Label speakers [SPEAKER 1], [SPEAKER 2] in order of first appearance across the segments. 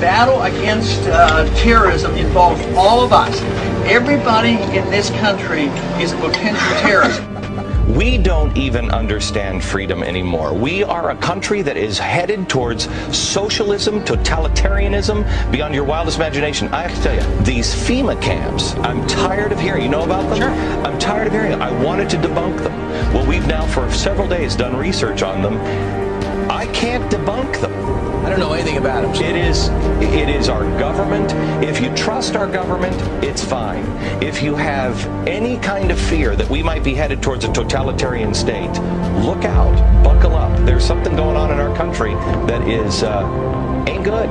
[SPEAKER 1] battle against terrorism involves all of us. Everybody in this country is a potential terrorist.
[SPEAKER 2] We don't even understand freedom anymore. We are a country that is headed towards socialism, totalitarianism, beyond your wildest imagination. I have to tell you, these Fema camps, I'm tired of hearing. You know about them?
[SPEAKER 1] Sure.
[SPEAKER 2] I'm tired of hearing them. I wanted to debunk them. Well, we've now for several days done research on them. I can't debunk them.
[SPEAKER 3] I don't know anything about them.
[SPEAKER 2] It is our government. If you trust our government, it's fine. If you have any kind of fear that we might be headed towards a totalitarian state, look out, buckle up. There's something going on in our country that is ain't good.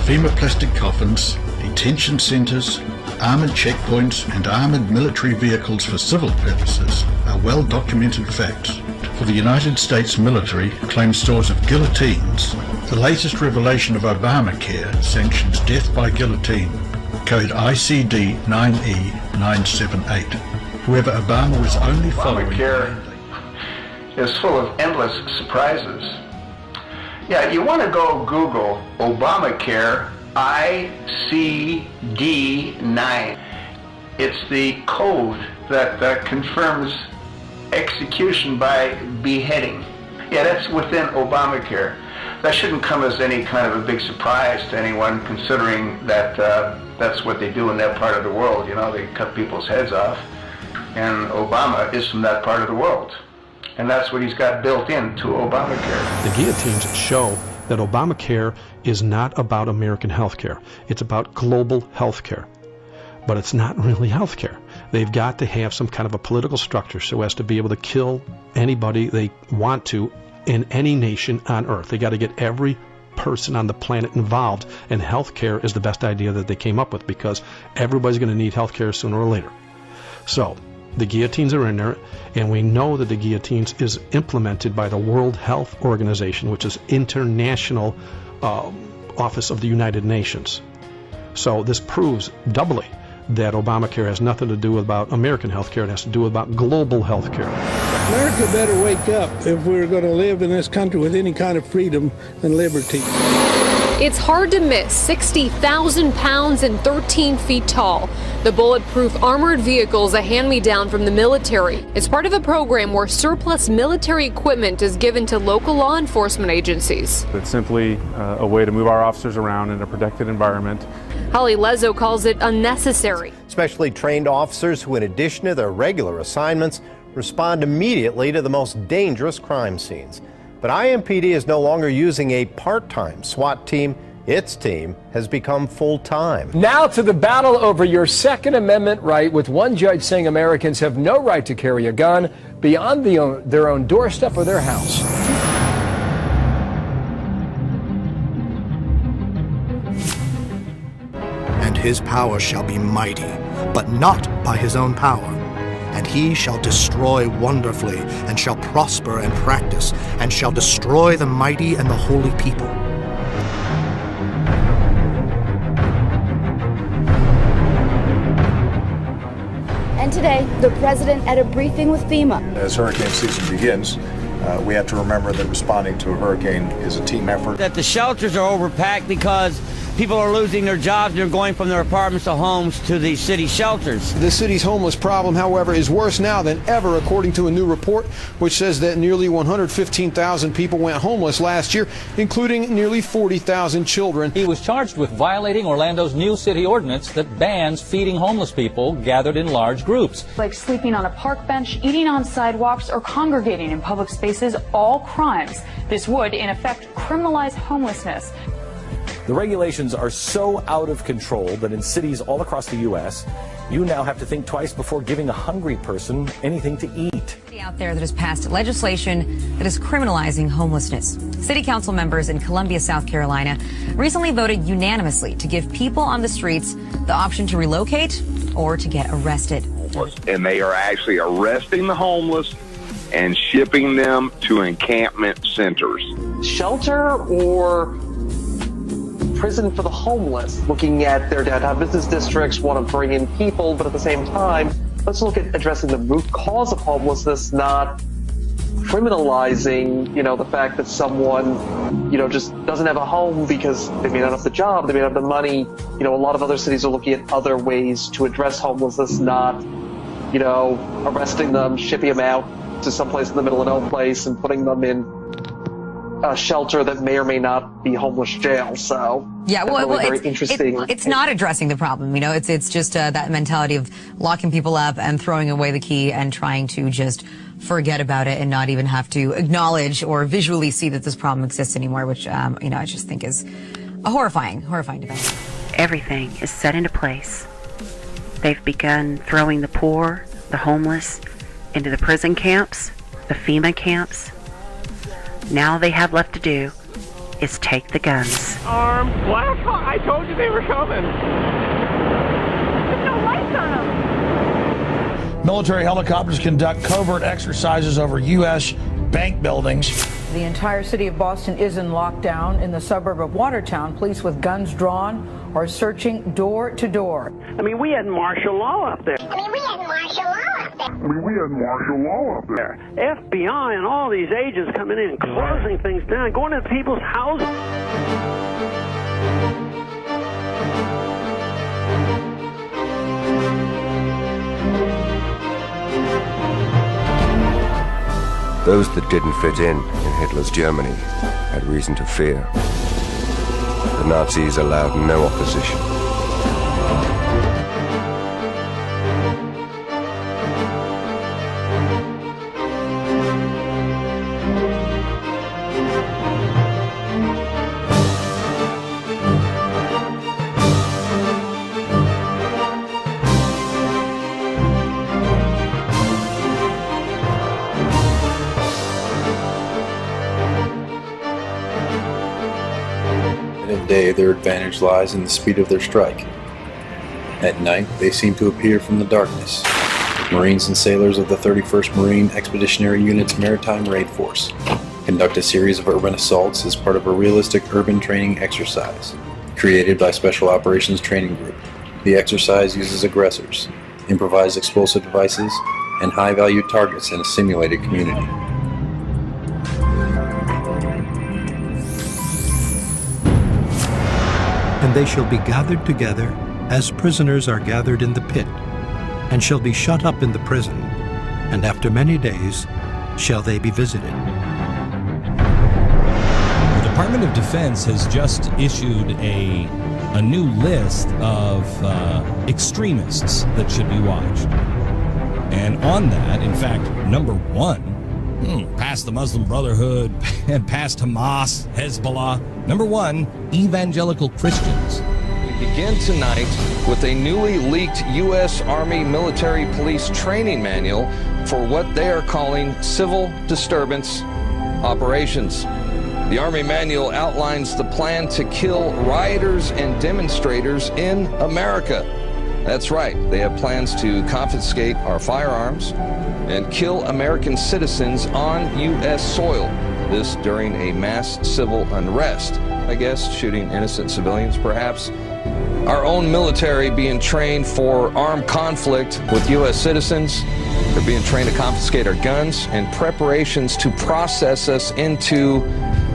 [SPEAKER 4] FEMA plastic coffins, detention centres, armoured checkpoints and armoured military vehicles for civil purposes are well-documented facts. For the United States military claims stores of guillotines. The latest revelation of Obamacare sanctions death by guillotine, code ICD 9E978. However, Obama was only following...
[SPEAKER 5] Obamacare is full of endless surprises. Yeah, you want to go Google Obamacare ICD-9. It's the code that confirms execution by beheading. Yeah, that's within Obamacare. That shouldn't come as any kind of a big surprise to anyone, considering that that's what they do in that part of the world. You know, they cut people's heads off. And Obama is from that part of the world. And that's what he's got built into Obamacare.
[SPEAKER 6] The guillotines show that Obamacare is not about American health care. It's about global health care. But it's not really health care. They've got to have some kind of a political structure so as to be able to kill anybody they want to in any nation on earth. They got to get every person on the planet involved, and health care is the best idea that they came up with because everybody's going to need health care sooner or later. So the guillotines are in there, and we know that the guillotines is implemented by the World Health Organization, which is international office of the United Nations. So this proves doubly that Obamacare has nothing to do about American health care. It has to do about global health care.
[SPEAKER 7] America better wake up if we're going to live in this country with any kind of freedom and liberty.
[SPEAKER 8] It's hard to miss. 60,000 pounds and 13 feet tall. The bulletproof armored vehicle is a hand-me-down from the military. It's part of a program where surplus military equipment is given to local law enforcement agencies.
[SPEAKER 9] It's simply a way to move our officers around in a protected environment.
[SPEAKER 8] Holly Lezzo calls it unnecessary.
[SPEAKER 10] Specially trained officers who, in addition to their regular assignments, respond immediately to the most dangerous crime scenes. But IMPD is no longer using a part-time SWAT team. Its team has become full-time.
[SPEAKER 11] Now to the battle over your Second Amendment right, with one judge saying Americans have no right to carry a gun beyond their own doorstep or their house.
[SPEAKER 12] And his power shall be mighty, but not by his own power. And he shall destroy wonderfully, and shall prosper and practice, and shall destroy the mighty and the holy people.
[SPEAKER 13] And today, the president at a briefing with FEMA.
[SPEAKER 14] As hurricane season begins, we have to remember that responding to a hurricane is a team effort.
[SPEAKER 15] That the shelters are overpacked because people are losing their jobs. They're going from their apartments to homes to the city shelters.
[SPEAKER 16] The city's homeless problem, however, is worse now than ever, according to a new report which says that nearly 115,000 people went homeless last year, including nearly 40,000 children.
[SPEAKER 17] He was charged with violating Orlando's new city ordinance that bans feeding homeless people gathered in large groups.
[SPEAKER 18] Like sleeping on a park bench, eating on sidewalks, or congregating in public spaces, all crimes. This would, in effect, criminalize homelessness.
[SPEAKER 19] The regulations are so out of control that in cities all across the U.S., you now have to think twice before giving a hungry person anything to eat.
[SPEAKER 20] Out there that has passed legislation that is criminalizing homelessness. City council members in Columbia, South Carolina, recently voted unanimously to give people on the streets the option to relocate or to get arrested.
[SPEAKER 3] And they are actually arresting the homeless and shipping them to encampment centers.
[SPEAKER 5] Shelter or prison for the homeless, looking at their downtown business districts, want to bring in people, but at the same time, let's look at addressing the root cause of homelessness, not
[SPEAKER 21] criminalizing, the fact that someone, just doesn't have a home because they may not have the job, they may not have the money. A lot of other cities are looking at other ways to address homelessness, not, arresting them, shipping them out to someplace in the middle of no place and putting them in a shelter that may or may not be homeless jail. So
[SPEAKER 20] yeah, well,
[SPEAKER 21] very interesting.
[SPEAKER 20] It's not addressing the problem. It's just that mentality of locking people up and throwing away the key and trying to just forget about it and not even have to acknowledge or visually see that this problem exists anymore, which I just think is a horrifying development.
[SPEAKER 22] Everything is set into place. They've begun throwing the poor, the homeless, into the prison camps, the Fema camps. Now all they have left to do is take the guns.
[SPEAKER 23] Armed Black Hawk, I told you they were coming. There's no lights on them.
[SPEAKER 24] Military helicopters conduct covert exercises over U.S. bank buildings.
[SPEAKER 25] The entire city of Boston is in lockdown. In the suburb of Watertown, police with guns drawn are searching door to door.
[SPEAKER 23] We had martial law up there. FBI and all these agents coming in and closing things down, going into people's houses.
[SPEAKER 26] Those that didn't fit in Hitler's Germany had reason to fear. The Nazis allowed no opposition.
[SPEAKER 27] At day, their advantage lies in the speed of their strike. At night, they seem to appear from the darkness. Marines and sailors of the 31st Marine Expeditionary Unit's Maritime Raid Force conduct a series of urban assaults as part of a realistic urban training exercise created by Special Operations Training Group. The exercise uses aggressors, improvised explosive devices, and high-value targets in a simulated community.
[SPEAKER 28] And they shall be gathered together as prisoners are gathered in the pit, and shall be shut up in the prison, and after many days shall they be visited.
[SPEAKER 29] The Department of Defense has just issued a new list of extremists that should be watched. And on that, in fact, number one, past the Muslim Brotherhood and past Hamas, Hezbollah, number one, evangelical Christians.
[SPEAKER 30] We begin tonight with a newly leaked U.S. Army military police training manual for what they are calling civil disturbance operations. The Army manual outlines the plan to kill rioters and demonstrators in America. That's right, they have plans to confiscate our firearms and kill American citizens on U.S. soil. This during a mass civil unrest. I guess shooting innocent civilians, perhaps. Our own military being trained for armed conflict with U.S. citizens. They're being trained to confiscate our guns and preparations to process us into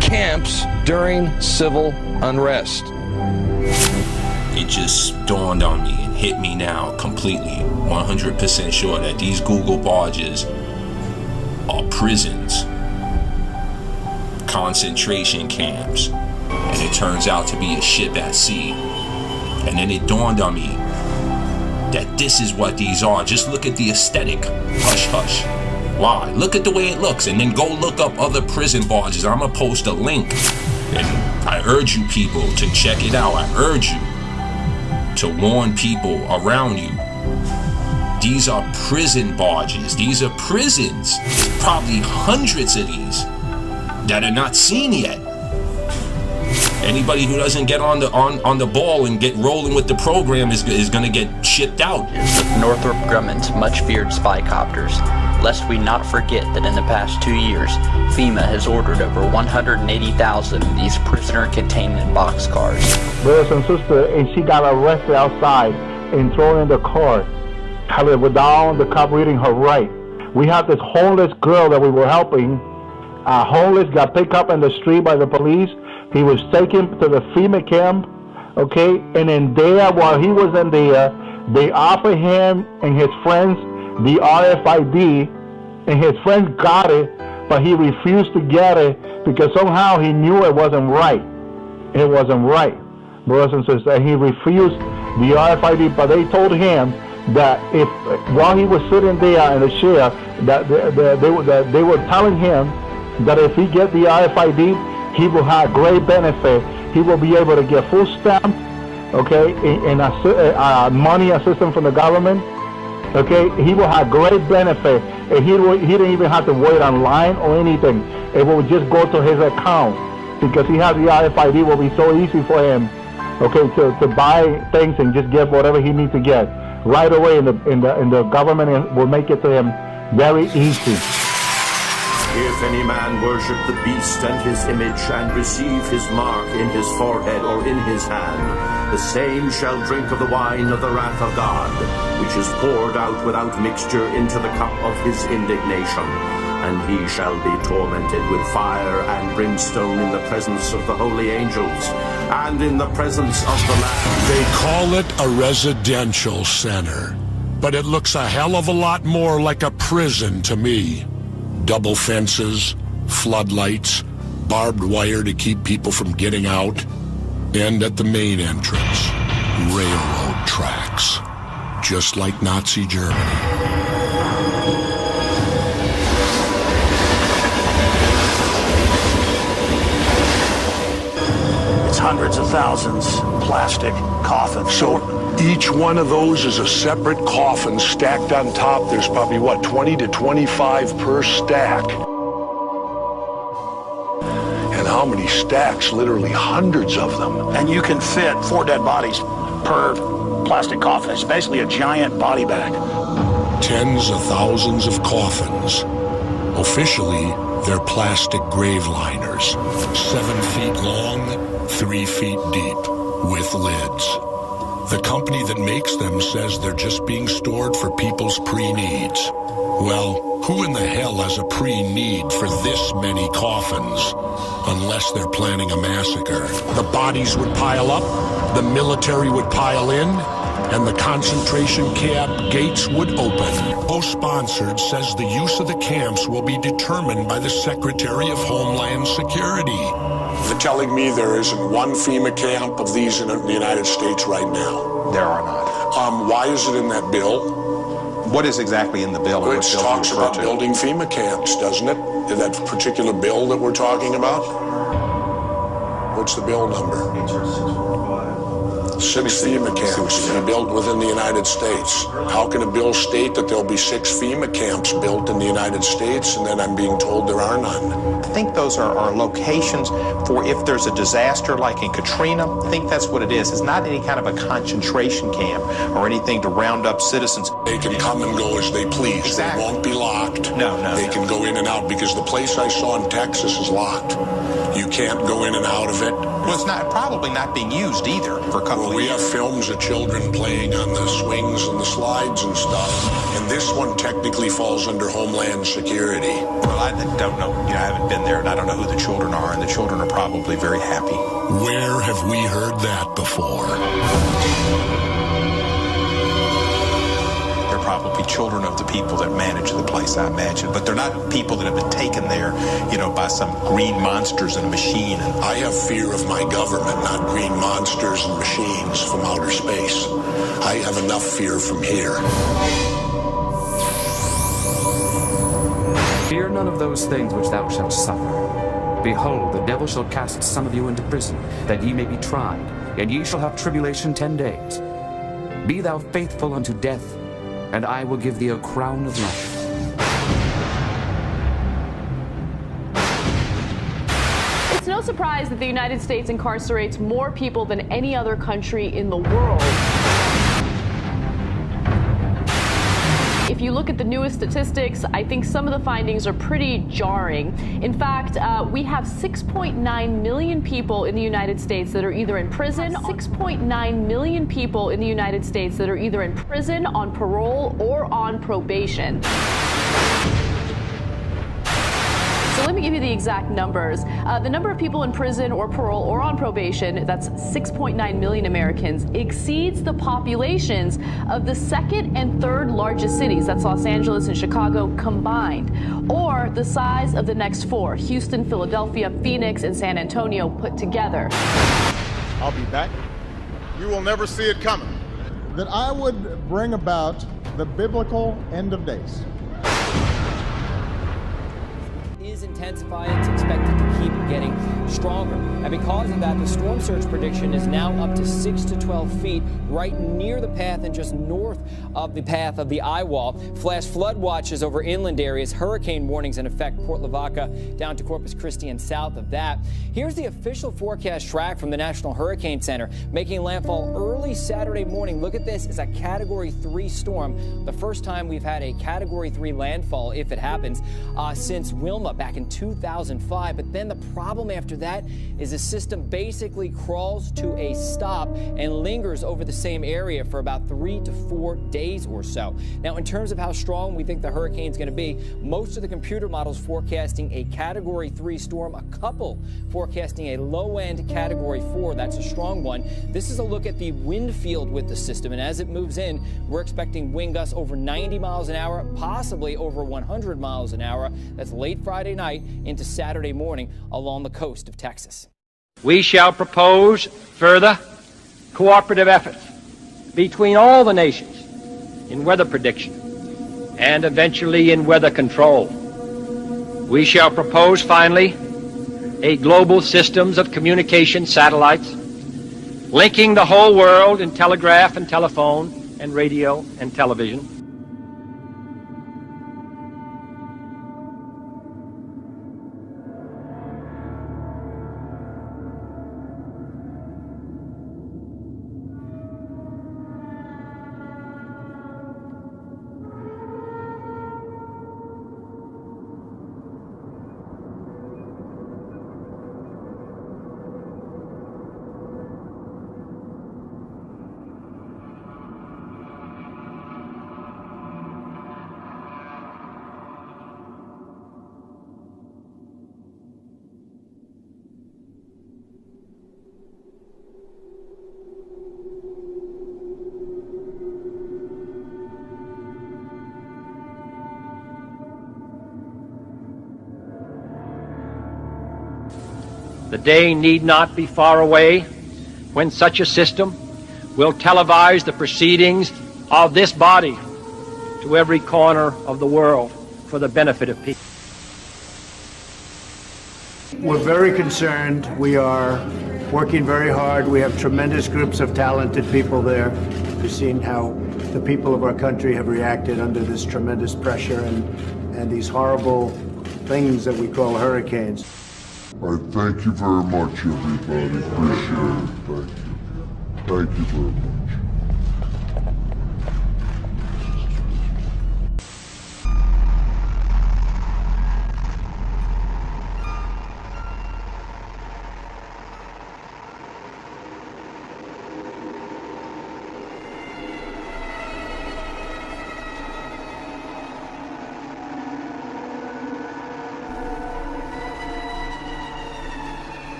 [SPEAKER 30] camps during civil unrest.
[SPEAKER 31] It just dawned on me and hit me now completely, 100% sure that these Google barges are prisons, concentration camps, and it turns out to be a ship at sea. And then it dawned on me that this is what these are. Just look at the aesthetic. Hush, hush. Why? Look at the way it looks, and then go look up other prison barges. I'm gonna post a link, and I urge you people to check it out. I urge you to warn people around you. These are prison barges. These are prisons. Probably hundreds of these that are not seen yet. Anybody who doesn't get on the ball and get rolling with the program is going to get shipped out.
[SPEAKER 32] Of Northrop Grumman's much-feared spy copters, lest we not forget that in the past 2 years, FEMA has ordered over 180,000 of these prisoner containment boxcars.
[SPEAKER 33] Brothers and sisters, and she got arrested outside and thrown in the car. Held her down, the cop reading her right. We had this homeless girl that we were helping. Homeless, got picked up in the street by the police. He was taken to the FEMA camp, okay? And in there, while he was in there, they offered him and his friends the RFID, and his friends got it, but he refused to get it because somehow he knew it wasn't right. It wasn't right, brothers and sisters. And he refused the RFID, but they told him that if, while he was sitting there in the chair, that they were telling him that if he get the RFID, he will have great benefit. He will be able to get food stamps, okay, and money assistance from the government, okay. He will have great benefit, and he didn't even have to wait online or anything. It will just go to his account because he has the RFID. It will be so easy for him, okay, to buy things and just get whatever he needs to get right away. In the government will make it to him very easy.
[SPEAKER 1] If any man worship the beast and his image, and receive his mark in his forehead or in his hand, the same shall drink of the wine of the wrath of God, which is poured out without mixture into the cup of his indignation. And he shall be tormented with fire and brimstone in the presence of the holy angels, and in the presence of the Lamb.
[SPEAKER 2] They call it a residential center, but it looks a hell of a lot more like a prison to me. Double fences, floodlights, barbed wire to keep people from getting out, and at the main entrance, railroad tracks, just like Nazi Germany.
[SPEAKER 24] It's hundreds of thousands, plastic, coffins.
[SPEAKER 2] So each one of those is a separate coffin stacked on top. There's probably, 20 to 25 per stack. And how many stacks? Literally hundreds of them.
[SPEAKER 24] And you can fit 4 dead bodies per plastic coffin. It's basically a giant body bag.
[SPEAKER 2] Tens of thousands of coffins. Officially, they're plastic grave liners. 7 feet long, 3 feet deep, with lids. The company that makes them says they're just being stored for people's pre-needs. Well, who in the hell has a pre-need for this many coffins? Unless they're planning a massacre. The bodies would pile up, the military would pile in, and the concentration camp gates would open. Co-sponsored says the use of the camps will be determined by the Secretary of Homeland Security. They're telling me there isn't one FEMA camp of these in the United States right now.
[SPEAKER 4] There are not.
[SPEAKER 2] Why is it in that bill?
[SPEAKER 4] What is exactly in the bill?
[SPEAKER 2] It talks about building FEMA camps, doesn't it? In that particular bill that we're talking about? What's the bill number? 6 FEMA camps to be built within the United States. How can a bill state that there'll be 6 FEMA camps built in the United States, and then I'm being told there are none?
[SPEAKER 4] I think those are locations for if there's a disaster like in Katrina. I think that's what it is. It's not any kind of a concentration camp or anything to round up citizens.
[SPEAKER 2] They can come and go as they please. Exactly. They won't be locked.
[SPEAKER 4] No.
[SPEAKER 2] They can go in and out, because the place I saw in Texas is locked. You can't go in and out of it.
[SPEAKER 4] Well, it's probably not being used either for a couple of years.
[SPEAKER 2] We have films of children playing on the swings and the slides and stuff, and this one technically falls under Homeland Security.
[SPEAKER 4] Well, I don't know. I haven't been there, and I don't know who the children are, and the children are probably very happy.
[SPEAKER 2] Where have we heard that before?
[SPEAKER 4] They're probably children of the people that manage the place, I imagine, but they're not people that have been taken there, by some green monsters in a machine.
[SPEAKER 2] I have fear of my government, not green monsters and machines from outer space. I have enough fear from here.
[SPEAKER 6] Fear none of those things which thou shalt suffer. Behold, the devil shall cast some of you into prison, that ye may be tried, and ye shall have tribulation 10 days. Be thou faithful unto death, and I will give thee a crown of life.
[SPEAKER 7] It's no surprise that the United States incarcerates more people than any other country in the world. If you look at the newest statistics, I think some of the findings are pretty jarring. In fact, we have 6.9 million people in the United States that are either in prison, 6.9 million people in the United States that are either in prison, on parole, or on probation. So let me give you the exact numbers. The number of people in prison or parole or on probation, that's 6.9 million Americans, exceeds the populations of the second and third largest cities, that's Los Angeles and Chicago combined, or the size of the next four, Houston, Philadelphia, Phoenix, and San Antonio put together.
[SPEAKER 3] I'll be back. You will never see it coming. That I would bring about the biblical end of days.
[SPEAKER 8] Is intensifying. It's expected to keep getting stronger. And because of that, the storm surge prediction is now up to 6 to 12 feet right near the path and just north of the path of the eye wall. Flash flood watches over inland areas, hurricane warnings in effect, Port Lavaca down to Corpus Christi and south of that. Here's the official forecast track from the National Hurricane Center, making landfall early Saturday morning. Look at this, it's a Category 3 storm. The first time we've had a Category 3 landfall, if it happens, since Wilma back in 2005. But then the problem after that is the system basically crawls to a stop and lingers over the same area for about 3 to 4 days or so. Now, in terms of how strong we think the hurricane's going to be, most of the computer models forecasting a Category 3 storm, a couple forecasting a low-end Category 4. That's a strong one. This is a look at the wind field with the system, and as it moves in, we're expecting wind gusts over 90 miles an hour, possibly over 100 miles an hour. That's late Friday night into Saturday morning along the coast of Texas.
[SPEAKER 9] We shall propose further cooperative efforts between all the nations in weather prediction and eventually in weather control. We shall propose, finally, a global systems of communication satellites linking the whole world in telegraph and telephone and radio and television. The day need not be far away when such a system will televise the proceedings of this body to every corner of the world for the benefit of people.
[SPEAKER 10] We're very concerned. We are working very hard. We have tremendous groups of talented people there. We've seen how the people of our country have reacted under this tremendous pressure and these horrible things that we call hurricanes.
[SPEAKER 11] I thank you very much, everybody. Appreciate it. Thank you. Thank you very much.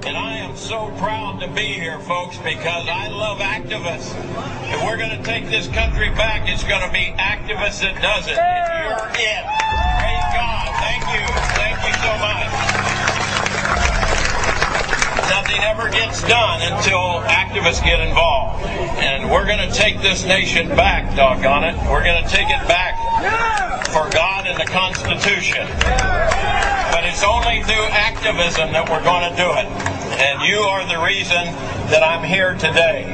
[SPEAKER 12] And I am so proud to be here, folks, because I love activists. If we're going to take this country back, it's going to be activists that does it. And you're it. Praise God. Thank you. Thank you so much. Nothing ever gets done until activists get involved. And we're going to take this nation back, doggone it. We're going to take it back for God in the Constitution. But it's only through activism that we're going to do it. And you are the reason that I'm here today.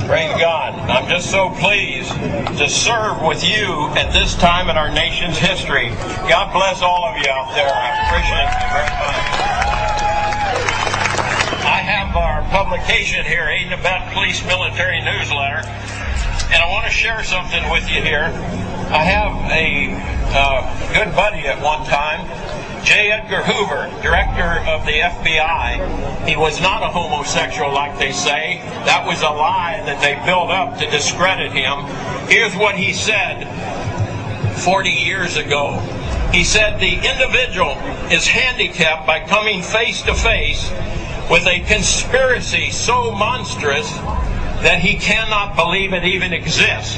[SPEAKER 12] Praise God. I'm just so pleased to serve with you at this time in our nation's history. God bless all of you out there. I appreciate you very much. I have our publication here, Aid and Abet Police Military Newsletter, and I want to share something with you here. I have a good buddy at one time, J. Edgar Hoover, director of the FBI. He was not a homosexual like they say. That was a lie that they built up to discredit him. Here's what he said 40 years ago. He said, the individual is handicapped by coming face to face with a conspiracy so monstrous that he cannot believe it even exists.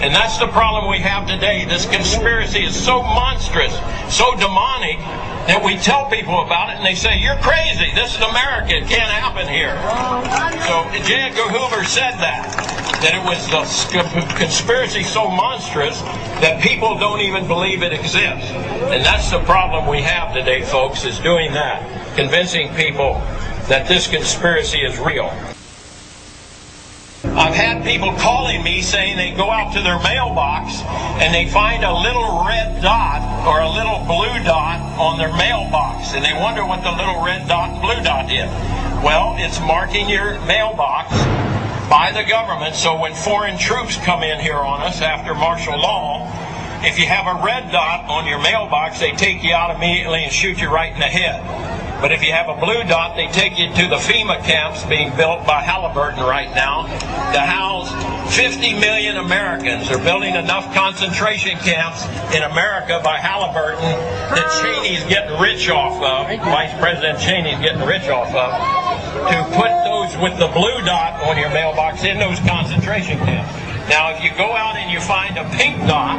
[SPEAKER 12] And that's the problem we have today. This conspiracy is so monstrous, so demonic, that we tell people about it and they say, you're crazy. This is America. It can't happen here. So J. Edgar Hoover said that it was a conspiracy so monstrous that people don't even believe it exists. And that's the problem we have today, folks, is doing that, convincing people that this conspiracy is real. I've had people calling me saying they go out to their mailbox and they find a little red dot or a little blue dot on their mailbox, and they wonder what the little red dot and blue dot is. Well, it's marking your mailbox by the government, so when foreign troops come in here on us after martial law, if you have a red dot on your mailbox, they take you out immediately and shoot you right in the head. But if you have a blue dot, they take you to the Fema camps being built by Halliburton right now to house 50 million Americans. They're building enough concentration camps in America by Halliburton that Cheney's getting rich off of, Vice President Cheney's getting rich off of, to put those with the blue dot on your mailbox in those concentration camps. Now, if you go out and you find a pink dot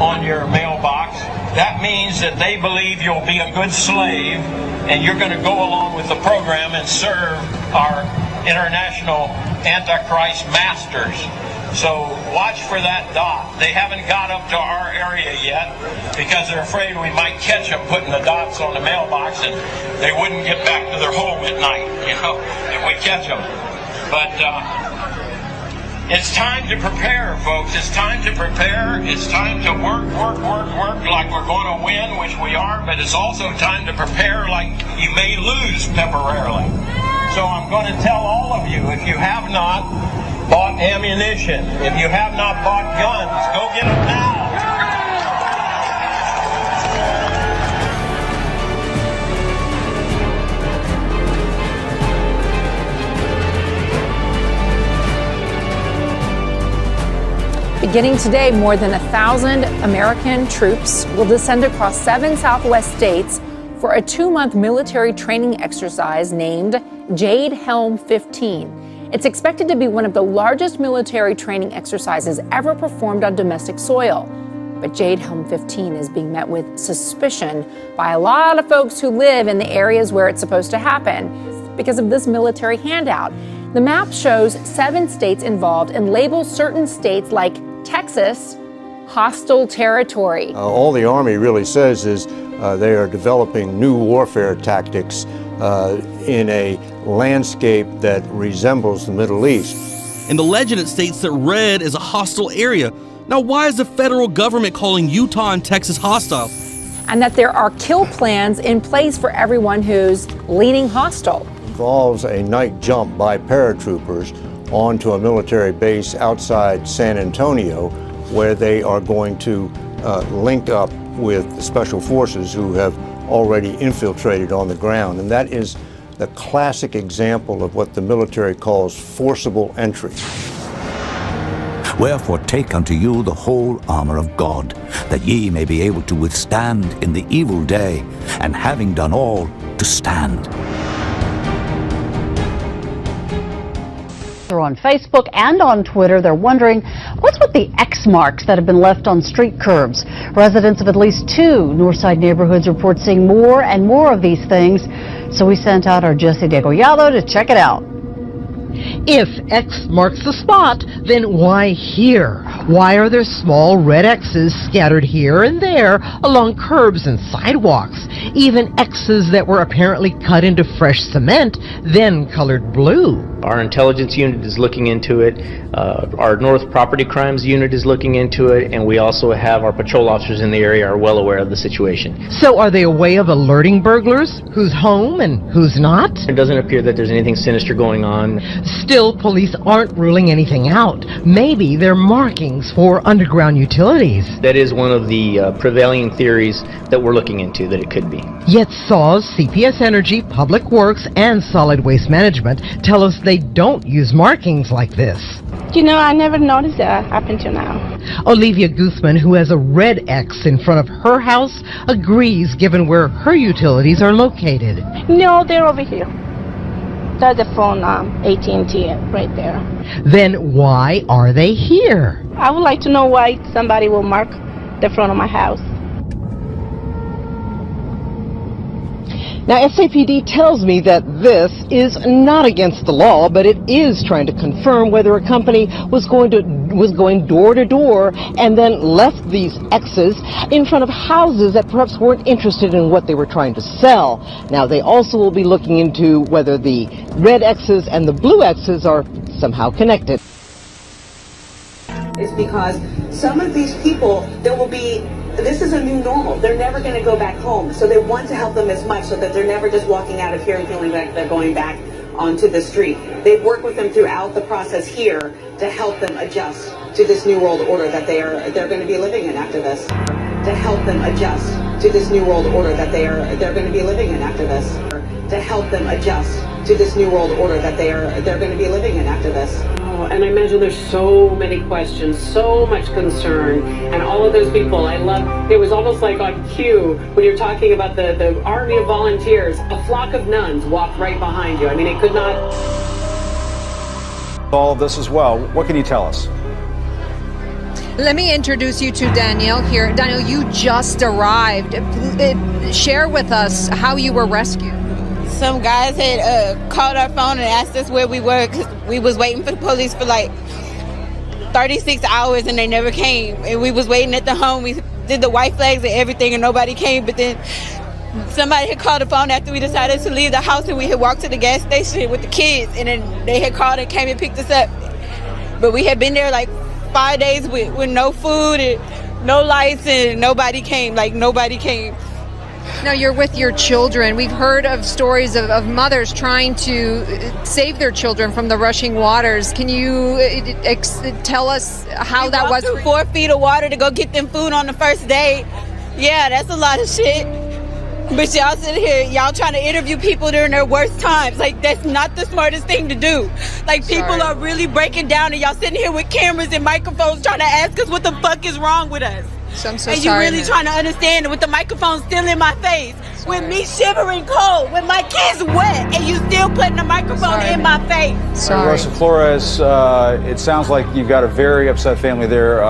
[SPEAKER 12] on your mailbox, that means that they believe you'll be a good slave and you're going to go along with the program and serve our international Antichrist masters. So watch for that dot. They haven't got up to our area yet because they're afraid we might catch them putting the dots on the mailbox and they wouldn't get back to their home at night, if we catch them. But it's time to prepare, folks. It's time to prepare. It's time to work like we're going to win, which we are, but it's also time to prepare like you may lose temporarily. So I'm going to tell all of you, if you have not bought ammunition, if you have not bought guns, go get them now.
[SPEAKER 5] Beginning today, more than 1,000 American troops will descend across 7 Southwest states for a 2-month military training exercise named Jade Helm 15. It's expected to be one of the largest military training exercises ever performed on domestic soil. But Jade Helm 15 is being met with suspicion by a lot of folks who live in the areas where it's supposed to happen because of this military handout. The map shows 7 states involved and labels certain states like Texas hostile territory.
[SPEAKER 13] All the Army really says is they are developing new warfare tactics in a landscape that resembles the Middle East.
[SPEAKER 14] In the legend, it states that red is a hostile area. Now, why is the federal government calling Utah and Texas hostile?
[SPEAKER 5] And that there are kill plans in place for everyone who's leaning hostile.
[SPEAKER 13] Involves a night jump by paratroopers onto a military base outside San Antonio, where they are going to link up with the special forces who have already infiltrated on the ground. And that is the classic example of what the military calls forcible entry.
[SPEAKER 15] Wherefore take unto you the whole armor of God, that ye may be able to withstand in the evil day, and having done all, to stand.
[SPEAKER 16] On Facebook and on Twitter, they're wondering what's with the X marks that have been left on street curbs. Residents of at least 2 Northside neighborhoods report seeing more and more of these things, so we sent out our Jesse Degollado to check it out.
[SPEAKER 17] If X marks the spot, then why here? Why are there small red X's scattered here and there along curbs and sidewalks? Even X's that were apparently cut into fresh cement, then colored blue.
[SPEAKER 18] Our intelligence unit is looking into it. Our North Property Crimes unit is looking into it, and we also have our patrol officers in the area are well aware of the situation.
[SPEAKER 17] So are they a way of alerting burglars who's home and who's not?
[SPEAKER 18] It doesn't appear that there's anything sinister going on.
[SPEAKER 17] Still, police aren't ruling anything out. Maybe they're markings for underground utilities.
[SPEAKER 18] That is one of the prevailing theories that we're looking into, that it could be.
[SPEAKER 17] Yet SAWS, CPS Energy, Public Works, and Solid Waste Management tell us they don't use markings like this.
[SPEAKER 19] You know, I never noticed that up until now.
[SPEAKER 17] Olivia Guzman, who has a red X in front of her house, agrees given where her utilities are located.
[SPEAKER 19] No, they're over here. There's the phone, AT&T right there.
[SPEAKER 17] Then why are they here?
[SPEAKER 19] I would like to know why somebody will mark the front of my house.
[SPEAKER 17] Now, SAPD tells me that this is not against the law, but it is trying to confirm whether a company was going door to door and then left these X's in front of houses that perhaps weren't interested in what they were trying to sell. Now, they also will be looking into whether the red X's and the blue X's are somehow connected.
[SPEAKER 20] Is because some of these people, this is a new normal. They're never going to go back home. So they want to help them as much so that they're never just walking out of here and feeling like they're going back onto the street. They've worked with them throughout the process here to help them adjust to this new world order that they're going to be living in after this. To help them adjust to this new world order that they're going to be living in after this. To help them adjust to this new world order that they're going to be living in after this.
[SPEAKER 21] And I imagine there's so many questions, so much concern, and all of those people, it was almost like on cue when you're talking about the army of volunteers, a flock of nuns walked right behind you. I mean, it could not...
[SPEAKER 22] All of this as well, what can you tell us?
[SPEAKER 5] Let me introduce you to Danielle here. Danielle, you just arrived. Share with us how you were rescued.
[SPEAKER 23] Some guys had called our phone and asked us where we were because we was waiting for the police for like 36 hours and they never came. And we was waiting at the home. We did the white flags and everything and nobody came. But then somebody had called the phone after we decided to leave the house and we had walked to the gas station with the kids. And then they had called and came and picked us up. But we had been there like 5 days with no food and no lights and nobody came.
[SPEAKER 5] Now, you're with your children. We've heard of stories of mothers trying to save their children from the rushing waters. Can you tell us how that was?
[SPEAKER 23] 4 feet of water to go get them food on the first day. Yeah, that's a lot of shit. But y'all sitting here, y'all trying to interview people during their worst times. Like, that's not the smartest thing to do. Like, people are really breaking down and y'all sitting here with cameras and microphones trying to ask us what the fuck is wrong with us.
[SPEAKER 5] So I'm so
[SPEAKER 23] and
[SPEAKER 5] sorry,
[SPEAKER 23] you really trying to understand with the microphone still in my face, with me shivering cold, with my kids wet, and you still putting the microphone in my face.
[SPEAKER 22] Sorry. Rosa Flores, it sounds like you've got a very upset family there.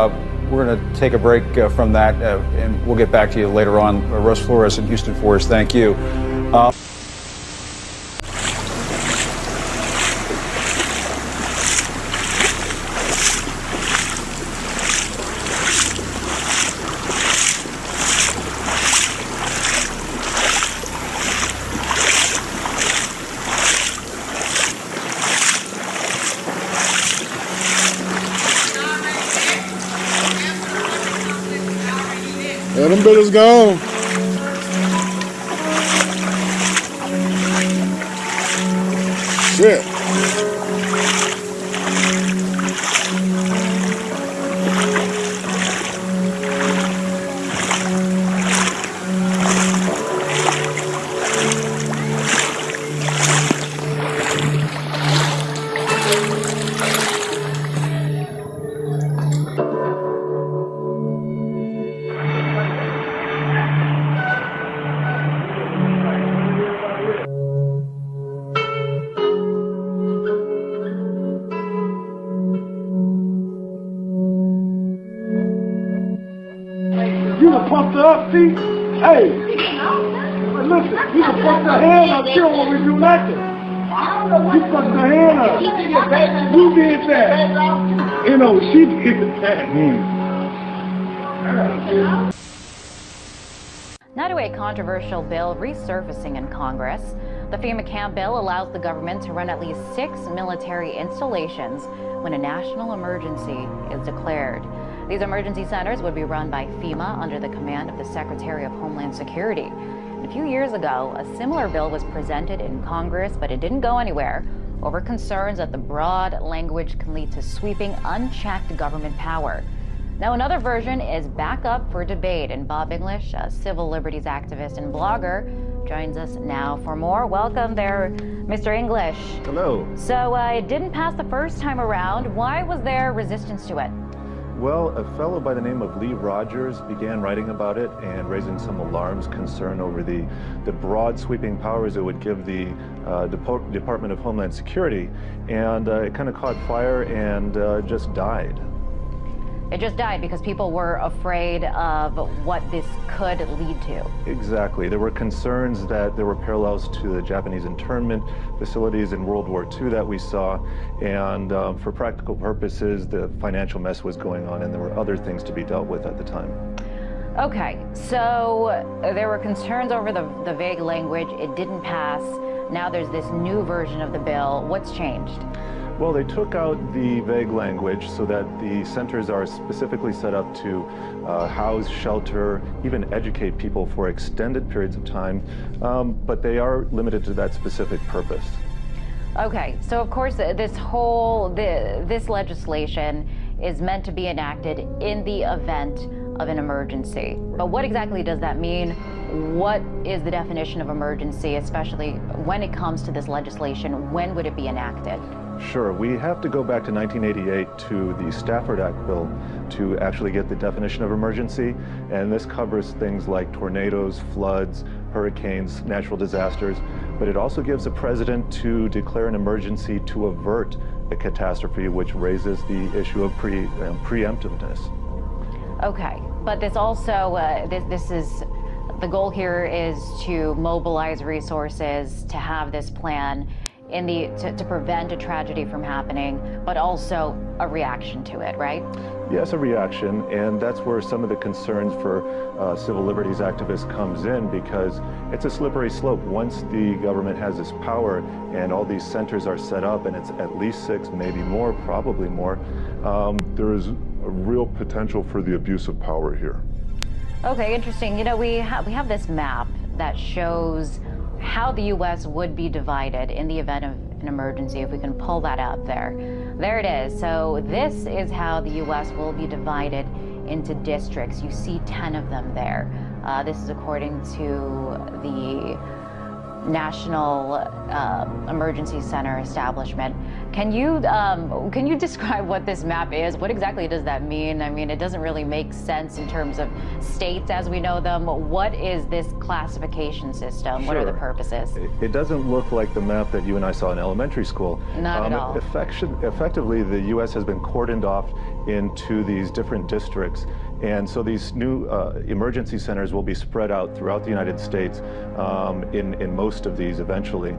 [SPEAKER 22] We're going to take a break from that, and we'll get back to you later on. Rosa Flores in Houston for us. Thank you.
[SPEAKER 3] Yeah, them bitters gone. Shit.
[SPEAKER 33] You done pumped her up, see? Hey, listen, you done fucked her hand up, she don't want me to do nothing. You fucked her hand up.
[SPEAKER 11] did that. Who did that? You know, she did that.
[SPEAKER 1] Now to a controversial bill resurfacing in Congress. The Fema camp bill allows the government to run at least 6 military installations when a national emergency is declared. These emergency centers would be run by Fema under the command of the Secretary of Homeland Security. A few years ago, a similar bill was presented in Congress, but it didn't go anywhere over concerns that the broad language can lead to sweeping, unchecked government power. Now, another version is back up for debate, and Bob English, a civil liberties activist and blogger, joins us now for more. Welcome there, Mr. English.
[SPEAKER 2] Hello.
[SPEAKER 1] So it didn't pass the first time around. Why was there resistance to it?
[SPEAKER 2] Well, a fellow by the name of Lee Rogers began writing about it and raising some alarms, concern over the broad sweeping powers it would give the Department of Homeland Security, and it kind of caught fire and just died.
[SPEAKER 1] It just died because people were afraid of what this could lead to.
[SPEAKER 2] Exactly. There were concerns that there were parallels to the Japanese internment facilities in World War II that we saw, and for practical purposes, the financial mess was going on and there were other things to be dealt with at the time.
[SPEAKER 1] Okay, so there were concerns over the vague language. It didn't pass. Now there's this new version of the bill. What's changed?
[SPEAKER 2] Well, they took out the vague language so that the centers are specifically set up to house, shelter, even educate people for extended periods of time, but they are limited to that specific purpose.
[SPEAKER 1] Okay, so of course this legislation is meant to be enacted in the event of an emergency. But what exactly does that mean? What is the definition of emergency, especially when it comes to this legislation? When would it be enacted?
[SPEAKER 2] Sure, we have to go back to 1988 to the Stafford Act bill to actually get the definition of emergency, and this covers things like tornadoes, floods, hurricanes, natural disasters, but it also gives the president to declare an emergency to avert a catastrophe, which raises the issue of preemptiveness.
[SPEAKER 1] Okay, but this also, this is, the goal here is to mobilize resources to have this plan to prevent a tragedy from happening, but also a reaction to it, right?
[SPEAKER 2] Yes, a reaction, and that's where some of the concerns for civil liberties activists comes in, because it's a slippery slope. Once the government has this power and all these centers are set up, and it's at least 6, maybe more, probably more.
[SPEAKER 11] There is a real potential for the abuse of power here.
[SPEAKER 1] Okay, interesting. You know, we have this map that shows how the U.S. would be divided in the event of an emergency, if we can pull that up there. There it is. So this is how the U.S. will be divided into districts. You see 10 of them there. This is according to the National Emergency Center establishment. Can you describe what this map is? What exactly does that mean? I mean, it doesn't really make sense in terms of states as we know them. What is this classification system? What are the purposes?
[SPEAKER 2] It doesn't look like the map that you and I saw in elementary school.
[SPEAKER 1] Not at all.
[SPEAKER 2] Effectively, the U.S. has been cordoned off into these different districts. And so these new emergency centers will be spread out throughout the United States in most of these eventually.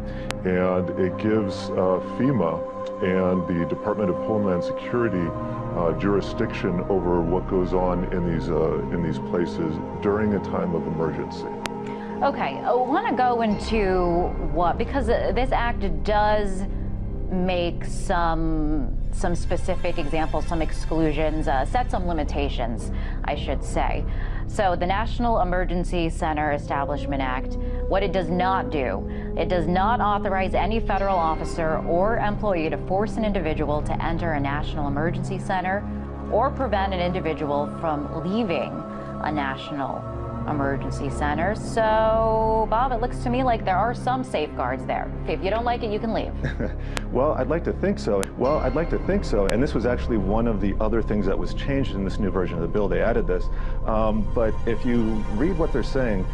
[SPEAKER 11] And it gives FEMA and the Department of Homeland Security jurisdiction over what goes on in these places during a time of emergency.
[SPEAKER 1] Okay, I want to go into what, because this act does make some specific examples, some exclusions, set some limitations, I should say. So the National Emergency Center Establishment Act, what it does not do, it does not authorize any federal officer or employee to force an individual to enter a national emergency center or prevent an individual from leaving a national emergency center. So, Bob, it looks to me like there are some safeguards there. If you don't like it, you can leave.
[SPEAKER 2] Well, I'd like to think so. And this was actually one of the other things that was changed in this new version of the bill. They added this. But if you read what they're saying,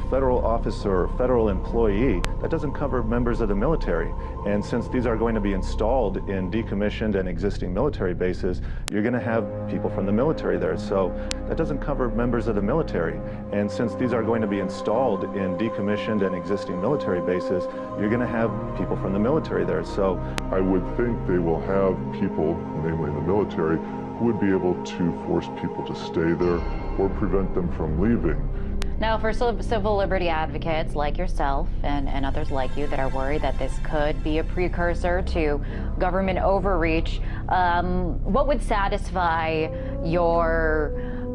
[SPEAKER 2] federal officer or federal employee. That doesn't cover members of the military. And since these are going to be installed in decommissioned and existing military bases, you're going to have people from the military there. So that doesn't cover members of the military. And since these are going to be installed in decommissioned and existing military bases, you're going to have people from the military there. So
[SPEAKER 11] I would think they will have people, namely the military, who would be able to force people to stay there or prevent them from leaving.
[SPEAKER 1] Now, for civil liberty advocates like yourself and others like you that are worried that this could be a precursor to government overreach, what would satisfy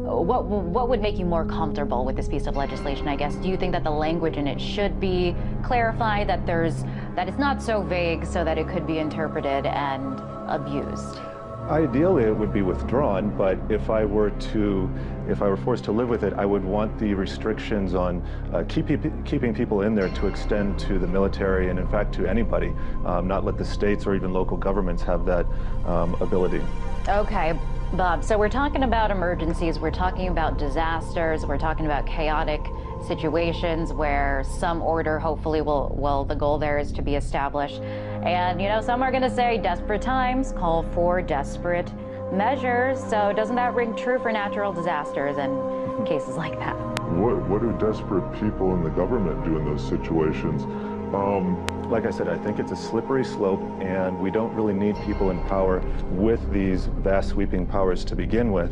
[SPEAKER 1] what would make you more comfortable with this piece of legislation, I guess? Do you think that the language in it should be clarified, that it's not so vague so that it could be interpreted and abused?
[SPEAKER 2] Ideally, it would be withdrawn, but if I were forced to live with it, I would want the restrictions on keeping people in there to extend to the military and, in fact, to anybody, not let the states or even local governments have that ability. Okay, Bob, so we're talking about emergencies, we're talking about disasters, we're talking about chaotic situations where some order hopefully the goal there is to be established. And some are going to say desperate times call for desperate measures. So doesn't that ring true for natural disasters and cases like that?
[SPEAKER 11] What do desperate people in the government do in those situations?
[SPEAKER 2] Like I said, I think it's a slippery slope, and we don't really need people in power with these vast sweeping powers to begin with.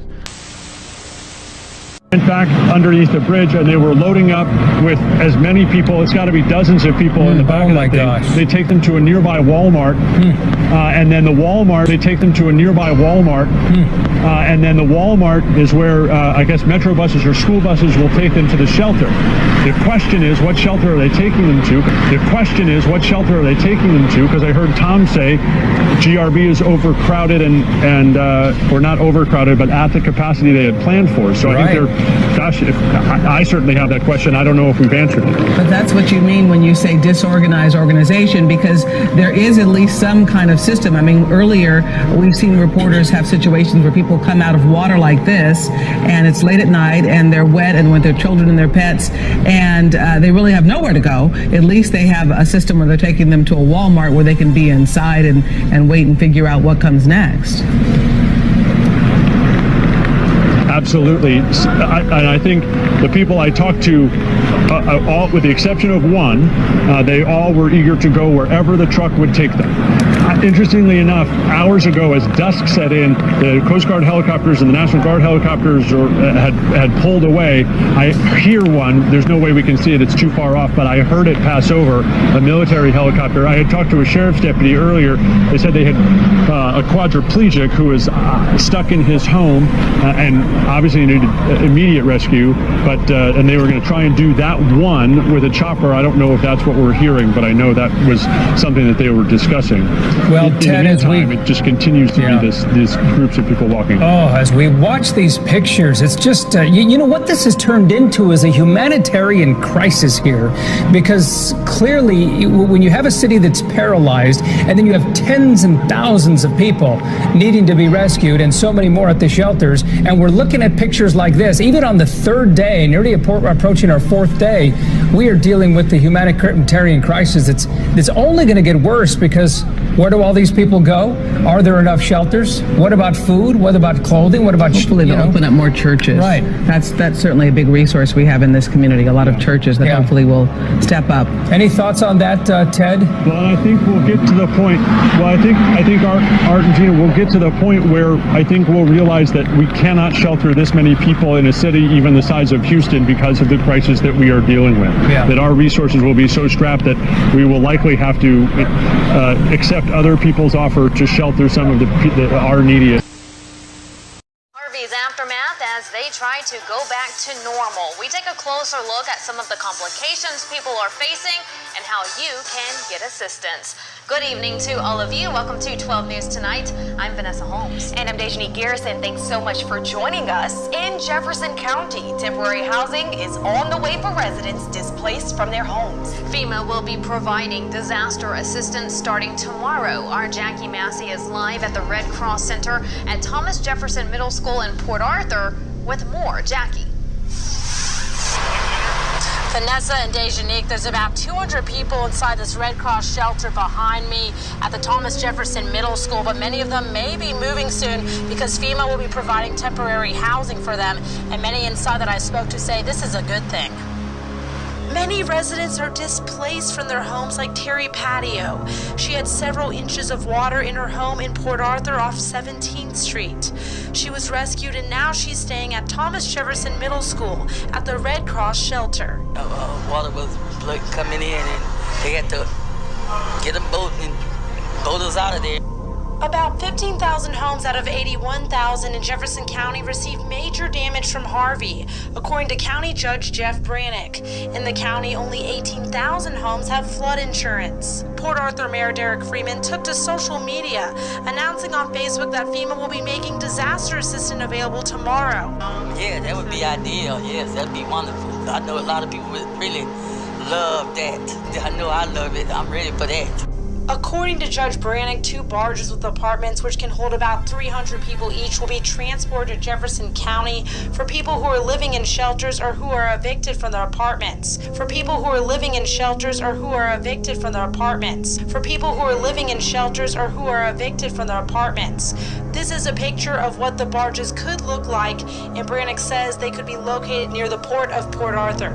[SPEAKER 4] In fact, underneath the bridge, and they were loading up with as many people. It's got to be dozens of people in the back of that thing. Gosh. They take them to a nearby Walmart, and then they take them to a nearby Walmart, and then the Walmart is where I guess metro buses or school buses will take them to the shelter. The question is, what shelter are they taking them to? Because I heard Tom say GRB is overcrowded or not overcrowded, but at the capacity they had planned for. So I think they're, I certainly have that question. I don't know if we've answered it.
[SPEAKER 6] But that's what you mean when you say disorganized organization, because there is at least some kind of system. I mean, earlier we've seen reporters have situations where people come out of water like this, and it's late at night, and they're wet, and with their children and their pets, and they really have nowhere to go. At least they have a system where they're taking them to a Walmart where they can be inside and wait and figure out what comes next.
[SPEAKER 4] Absolutely. I think the people I talked to, all, with the exception of one, they all were eager to go wherever the truck would take them. Interestingly enough, hours ago, as dusk set in, the Coast Guard helicopters and the National Guard helicopters had pulled away. I hear one. There's no way we can see it. It's too far off, but I heard it pass over, a military helicopter. I had talked to a sheriff's deputy earlier. They said they had a quadriplegic who was stuck in his home and obviously needed immediate rescue, but and they were going to try and do that one with a chopper. I don't know if that's what we're hearing, but I know that was something that they were discussing.
[SPEAKER 7] Well, Ted,
[SPEAKER 4] in the meantime, it just continues to be these groups of people walking.
[SPEAKER 7] Oh, as we watch these pictures, it's just, you know what this has turned into is a humanitarian crisis here, because clearly when you have a city that's paralyzed and then you have tens and thousands of people needing to be rescued and so many more at the shelters, and we're looking at pictures like this, even on the third day, nearly approaching our fourth day, we are dealing with the humanitarian crisis. It's only going to get worse, because where do all these people go? Are there enough shelters? What about food? What about clothing? What about
[SPEAKER 6] hopefully they'll open up more churches?
[SPEAKER 7] Right.
[SPEAKER 6] That's certainly a big resource we have in this community. A lot of churches that hopefully will step up.
[SPEAKER 7] Any thoughts on that, Ted?
[SPEAKER 4] Well, I think we'll get to the point. Well, I think Art and Gina will get to the point where I think we'll realize that we cannot shelter this many people in a city even the size of Houston because of the crisis that we are dealing with.
[SPEAKER 7] Yeah.
[SPEAKER 4] That our resources will be so strapped that we will likely have to accept other people's offer to shelter some of our neediest.
[SPEAKER 8] Harvey's aftermath as they try to go back to normal. We take a closer look at some of the complications people are facing and how you can get assistance. Good evening to all of you. Welcome to 12 News Tonight. I'm Vanessa Holmes.
[SPEAKER 24] And I'm Dejani Garrison. Thanks so much for joining us. In Jefferson County, temporary housing is on the way for residents displaced from their homes.
[SPEAKER 8] FEMA will be providing disaster assistance starting tomorrow. Our Jackie Massey is live at the Red Cross Center at Thomas Jefferson Middle School in Port Arthur with more. Jackie.
[SPEAKER 9] Vanessa and Dejanique, there's about 200 people inside this Red Cross shelter behind me at the Thomas Jefferson Middle School, but many of them may be moving soon because FEMA will be providing temporary housing for them, and many inside that I spoke to say this is a good thing. Many residents are displaced from their homes, like Terry Patio. She had several inches of water in her home in Port Arthur off 17th Street. She was rescued and now she's staying at Thomas Jefferson Middle School at the Red Cross shelter.
[SPEAKER 10] Water was coming in and they had to get a boat and boat us out of there.
[SPEAKER 9] About 15,000 homes out of 81,000 in Jefferson County received major damage from Harvey, according to County Judge Jeff Brannick. In the county, only 18,000 homes have flood insurance. Port Arthur Mayor Derek Freeman took to social media, announcing on Facebook that FEMA will be making disaster assistance available tomorrow.
[SPEAKER 10] Yeah, that would be ideal. Yes, that'd be wonderful. I know a lot of people would really love that. I know I love it. I'm ready for that.
[SPEAKER 9] According to Judge Brannick, 2 barges with apartments, which can hold about 300 people each, will be transported to Jefferson County for people who are living in shelters or who are evicted from their apartments. For people who are living in shelters or who are evicted from their apartments. For people who are living in shelters or who are evicted from their apartments. This is a picture of what the barges could look like, and Brannick says they could be located near the port of Port Arthur.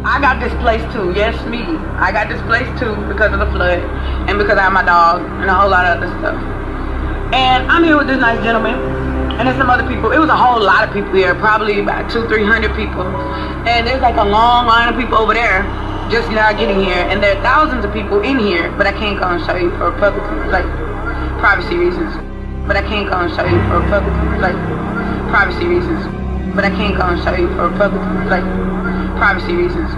[SPEAKER 12] I got displaced too, yes, me. I got displaced too because of the flood and because I have my dog and a whole lot of other stuff. And I'm here with this nice gentleman and there's some other people. It was a whole lot of people here, probably about 200-300 people. And there's like a long line of people over there just now getting here. And there are thousands of people in here, but I can't go and show you for public, like, privacy reasons. But I can't go and show you for public, like, privacy reasons. But I can't go and show you for public, like, privacy reasons.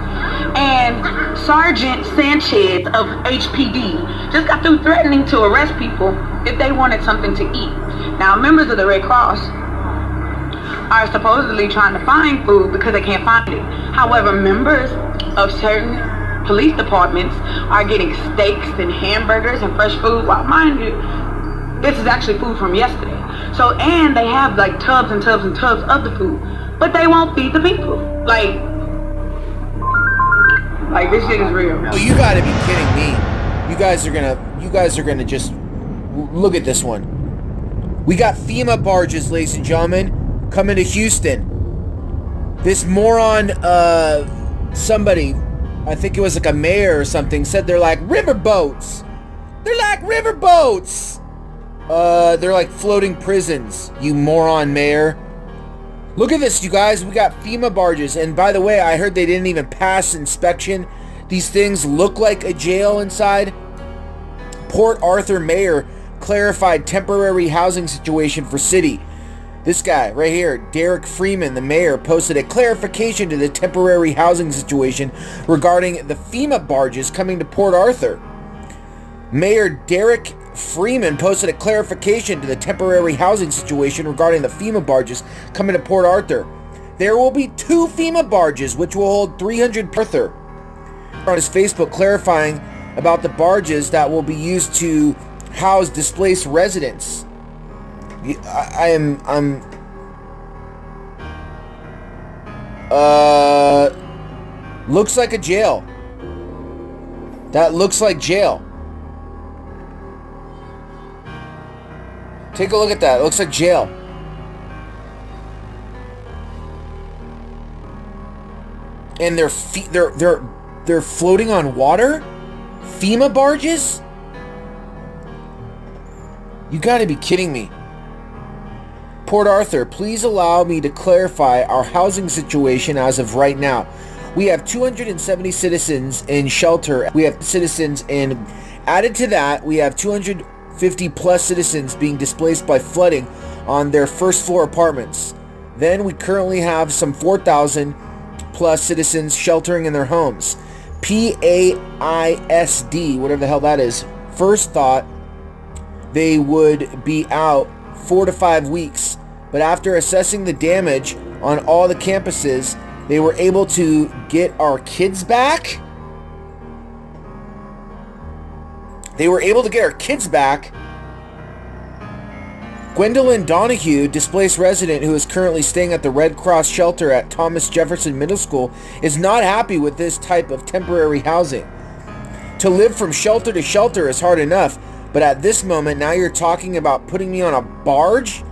[SPEAKER 12] And Sergeant Sanchez of HPD just got through threatening to arrest people if they wanted something to eat. Now, members of the Red Cross are supposedly trying to find food because they can't find it. However, members of certain police departments are getting steaks and hamburgers and fresh food. Well, mind you, this is actually food from yesterday. So, and they have like tubs and tubs and tubs of the food, but they won't feed the people. Like this shit is real.
[SPEAKER 13] Well, you gotta be kidding me. You guys are gonna just look at this one. We got FEMA barges, ladies and gentlemen, coming to Houston. This moron, somebody, I think it was like a mayor or something, said they're like river boats. They're like river boats. They're like floating prisons, you moron mayor. Look at this, you guys. We got FEMA barges. And by the way, I heard they didn't even pass inspection. These things look like a jail inside. Port Arthur mayor clarified temporary housing situation for city. This guy right here, Derek Freeman, the mayor, posted a clarification to the temporary housing situation regarding the FEMA barges coming to Port Arthur. Mayor Derek Freeman posted a clarification to the temporary housing situation regarding the FEMA barges coming to Port Arthur. There will be 2 FEMA barges which will hold 300 Arthur. On his Facebook, clarifying about the barges that will be used to house displaced residents. Looks like a jail. That looks like jail. Take a look at that. It looks like jail. And they're floating on water? FEMA barges? You gotta be kidding me. Port Arthur, please allow me to clarify our housing situation as of right now. We have 270 citizens in shelter. We have citizens in... Added to that, we have 250 plus citizens being displaced by flooding on their first floor apartments. Then we currently have some 4,000 plus citizens sheltering in their homes. PAISD, whatever the hell that is, first thought they would be out 4 to 5 weeks, but after assessing the damage on all the campuses, they were able to get our kids back. They were able to get our kids back Gwendolyn Donahue, displaced resident who is currently staying at the Red Cross shelter at Thomas Jefferson Middle School, is not happy with this type of temporary housing. To live from shelter to shelter is hard enough, but at this moment, now you're talking about putting me on a barge?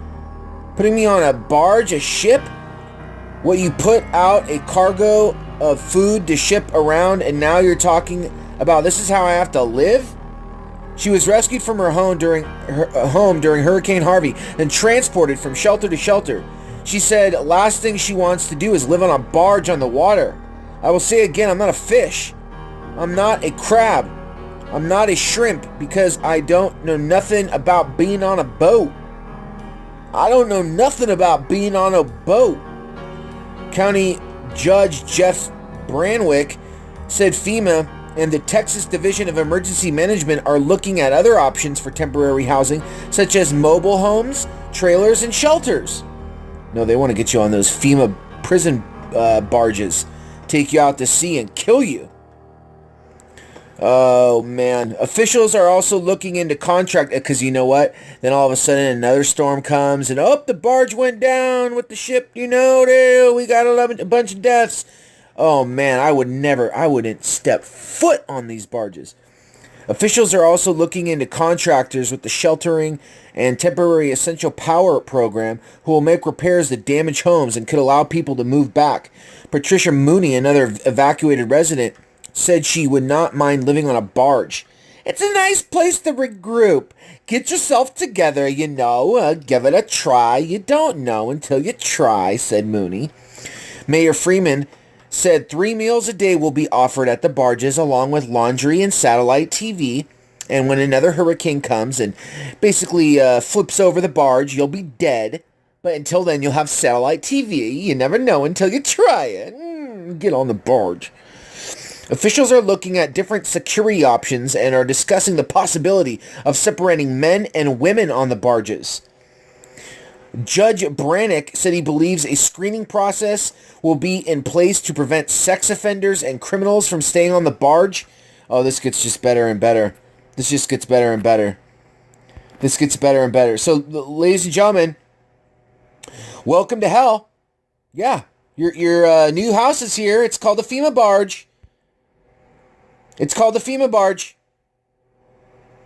[SPEAKER 13] Putting me on a barge, a ship? What, you put out a cargo of food to ship around, and now you're talking about this is how I have to live? She was rescued from her home during Hurricane Harvey, then transported from shelter to shelter. She said last thing she wants to do is live on a barge on the water. I will say again, I'm not a fish. I'm not a crab. I'm not a shrimp because I don't know nothing about being on a boat. I don't know nothing about being on a boat. County Judge Jeff Branwick said FEMA and the Texas Division of Emergency Management are looking at other options for temporary housing, such as mobile homes, trailers, and shelters. No, they want to get you on those FEMA prison barges, take you out to sea and kill you. Oh, man. Officials are also looking into contract, because you know what? Then all of a sudden another storm comes, and the barge went down with the ship, we got a bunch of deaths. Oh man, I wouldn't step foot on these barges. Officials are also looking into contractors with the sheltering and temporary essential power program who will make repairs to damaged homes and could allow people to move back. Patricia Mooney, another evacuated resident, said she would not mind living on a barge. It's a nice place to regroup. Get yourself together, give it a try. You don't know until you try, said Mooney. Mayor Freeman said 3 meals a day will be offered at the barges along with laundry and satellite TV. And when another hurricane comes and basically flips over the barge, you'll be dead. But until then, you'll have satellite TV. You never know until you try it. Get on the barge. Officials are looking at different security options and are discussing the possibility of separating men and women on the barges. Judge Brannick said he believes a screening process will be in place to prevent sex offenders and criminals from staying on the barge. Oh, this gets just better and better. This just gets better and better. This gets better and better. So, ladies and gentlemen, welcome to hell. Yeah, your new house is here. It's called the FEMA barge. It's called the FEMA barge.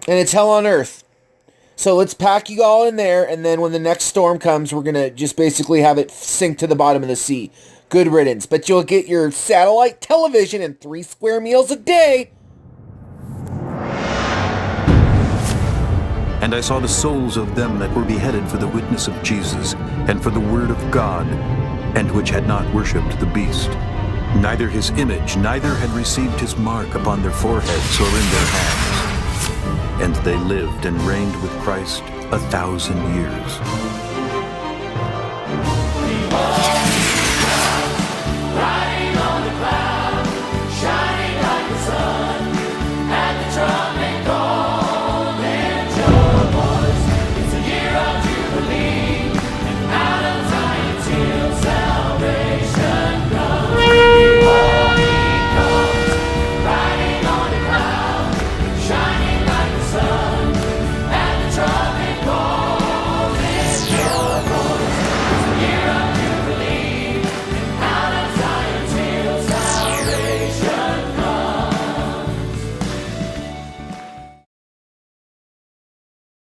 [SPEAKER 13] And it's hell on earth. So let's pack you all in there, and then when the next storm comes, we're going to just basically have it sink to the bottom of the sea. Good riddance. But you'll get your satellite television and 3 square meals a day.
[SPEAKER 14] And I saw the souls of them that were beheaded for the witness of Jesus, and for the word of God, and which had not worshipped the beast, neither his image, neither had received his mark upon their foreheads or in their hands. And they lived and reigned with Christ 1,000 years.